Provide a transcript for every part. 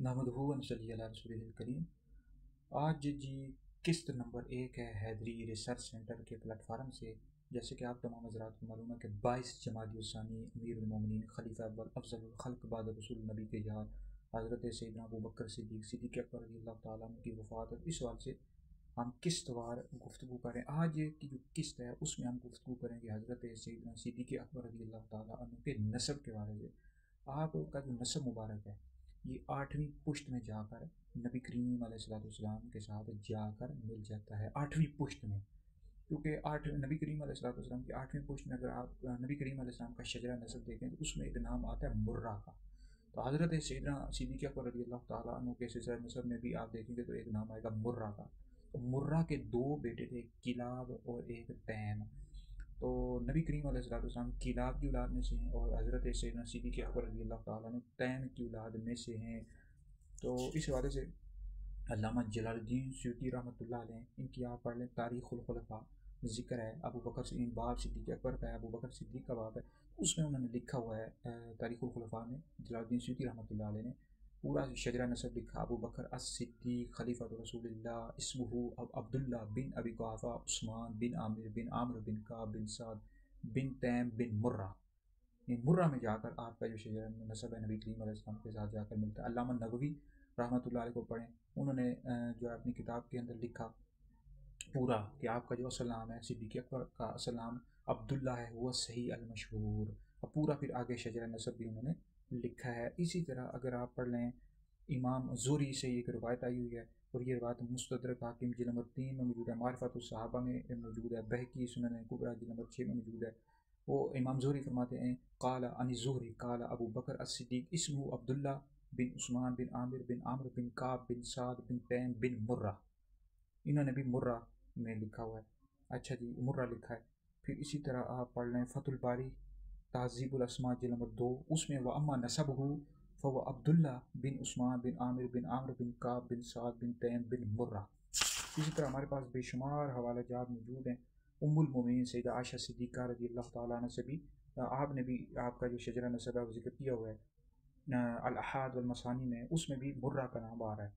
نحمدہ و نصلی علی رسولہ الکریم۔ آج جی قسط نمبر 1 ہے حیدری ریسرچ سینٹر کے پلیٹ فارم سے۔ جیسے کہ آپ تمام حضرات کو معلوم ہے کہ 22 جمادی الثانی امیر المومنین خلیفہ اول افضل الخلق بعد رسول نبی کے یار حضرت سیدنا ابوبکر صدیق اکبر رضی اللہ تعالیٰ عنہ کی وفات ہے۔ اس وجہ سے ہم قسط وار گفتگو کریں۔ آج کی جو قسط ہے اس میں ہم گفتگو کریں گے حضرت سیدنا صدیق اکبر رضی اللہ تعالیٰ عنہ کے نسب کے بارے سے۔ آپ کا جو نسب مبارک ہے یہ 8ویں پشت میں جا کر نبی کریم علیہ السلام کے ساتھ جا کر مل جاتا ہے، 8ویں پشت میں۔ کیونکہ نبی کریم علیہ السلام کی 8ویں پشت میں اگر آپ نبی کریم علیہ السلام کا شجرہ نسب دیکھیں تو اس میں ایک نام آتا ہے مرہ کا۔ تو حضرت سیدنا صدیق اکبر رضی اللہ تعالیٰ عنہ کے شجرہ نسب میں بھی آپ دیکھیں گے تو ایک نام آئے گا مرہ کا۔ تو مرہ کے 2 بیٹے تھے، کلاب اور ایک تیم۔ تو نبی کریم علیہ السلام کلاب کی اولاد میں سے ہیں اور حضرت سیدنا صدیق اکبر رضی اللہ تعالیٰ عنہ تیم کی اولاد میں سے ہیں۔ تو اس حوالے سے علامہ جلال الدین سیوطی رحمۃ اللہ علیہ ان کی آپ پڑھ لیں تاریخ الخلفاء، ذکر ہے ابو بکر سے باب صدیق اکبر کا ہے، ابو بکر صدیق کا باب ہے، اس میں انہوں نے لکھا ہوا ہے تاریخ الخلفاء میں جلال الدین سیوطی رحمۃ اللہ علیہ نے پورا شجرہ نسب لکھا۔ ابو بکر الصدیق خلیفہ رسول اللہ اسمہ عبداللہ بن ابی قحافہ عثمان بن عامر بن عامر بن کعب بن سعد بن تیم بن مرہ۔ مرہ میں جا کر آپ کا جو شجرہ نسب ہے نبی کریم علیہ السلام کے ساتھ جا کر ملتا ہے۔ علامہ نووی رحمۃ اللہ علیہ کو پڑھیں، انہوں نے جو ہے اپنی کتاب کے اندر لکھا پورا کہ آپ کا جو اصل نام ہے صدیق اکبر کا اصل نام عبداللہ ہے، وہ صحیح المشہور، اور پورا پھر آگے شجرہ نسب بھی انہوں نے لکھا ہے۔ اسی طرح اگر آپ پڑھ لیں امام زہری سے ایک روایت آئی ہوئی ہے اور یہ روایت مستدرک حاکم جلد نمبر 3 میں موجود ہے، معرفت الصحابہ میں موجود ہے، بہقی سنن کبریٰ جلد نمبر 6 میں موجود ہے۔ وہ امام زہری فرماتے ہیں قال عن الزہری قال ابو بکر الصدیق اسمہ عبداللہ بن عثمان بن عامر بن عامر بن کعب بن سعد بن تیم بن مرہ۔ انہوں نے بھی مرہ میں لکھا ہوا ہے۔ اچھا جی، مرہ لکھا ہے۔ پھر اسی طرح آپ پڑھ لیں فتح الباری تہذیب الاسماء جلد نمبر 2، اس میں واما نسبہ فهو عبداللہ بن عثمان بن عامر بن عامر بن کعب بن سعد بن تیم بن مرہ۔ اسی طرح ہمارے پاس بے شمار حوالہ جات موجود ہیں۔ ام المومنین سیدہ عائشہ صدیقہ رضی اللہ تعالیٰ عنہ سے بھی آپ نے بھی آپ کا جو شجرہ نسب ہے وہ ذکر کیا ہوا ہے الاحاد والمثانی میں، اس میں بھی مرہ کا نام آ رہا ہے۔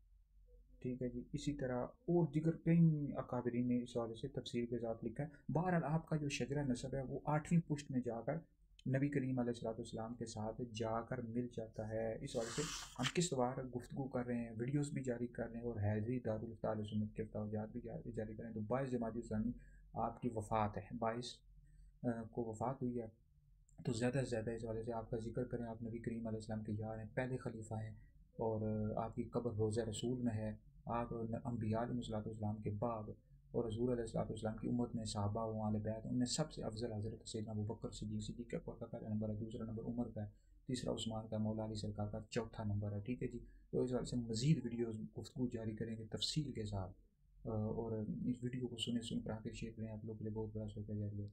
ٹھیک ہے جی، اسی طرح اور دیگر کئی اکابرین نے اس حوالے سے تفسیر کے ساتھ لکھا ہے۔ بہرحال آپ کا جو شجرہ نسب ہے وہ 8ویں پشت میں جا کر نبی کریم علیہ السلام کے ساتھ جا کر مل جاتا ہے۔ اس وجہ سے ہم کس بار گفتگو کر رہے ہیں، ویڈیوز بھی جاری کر رہے ہیں اور حیدری دارالفتاء سنت کے فتاویات بھی جاری کر رہے ہیں۔ تو 22 جمادی الثانی آپ کی وفات ہے، 22 کو وفات ہوئی ہے۔ تو زیادہ سے زیادہ اس وجہ سے آپ کا ذکر کریں، آپ نبی کریم علیہ السلام کے یار ہیں، پہلے خلیفہ ہیں، اور آپ کی قبر روضہ رسول میں ہے۔ آپ انبیاء علیہ السلام کے بعد اور حضور علیہ السلام کی امت میں صحابہ و اہل بیت، ان میں سب سے افضل حضرت سیدنا ابوبکر صدیق اکبر کا پہلا نمبر ہے، دوسرا نمبر عمر کا ہے، تیسرا عثمان کا، مولا علی سرکار کا چوتھا نمبر ہے۔ ٹھیک ہے جی، تو اس وجہ سے مزید ویڈیوز گفتگو جاری کریں گے تفصیل کے ساتھ، اور اس ویڈیو کو سن کر آ کے شیئر کریں، آپ لوگ کے لیے بہت بڑا شکریہ جاری ہے۔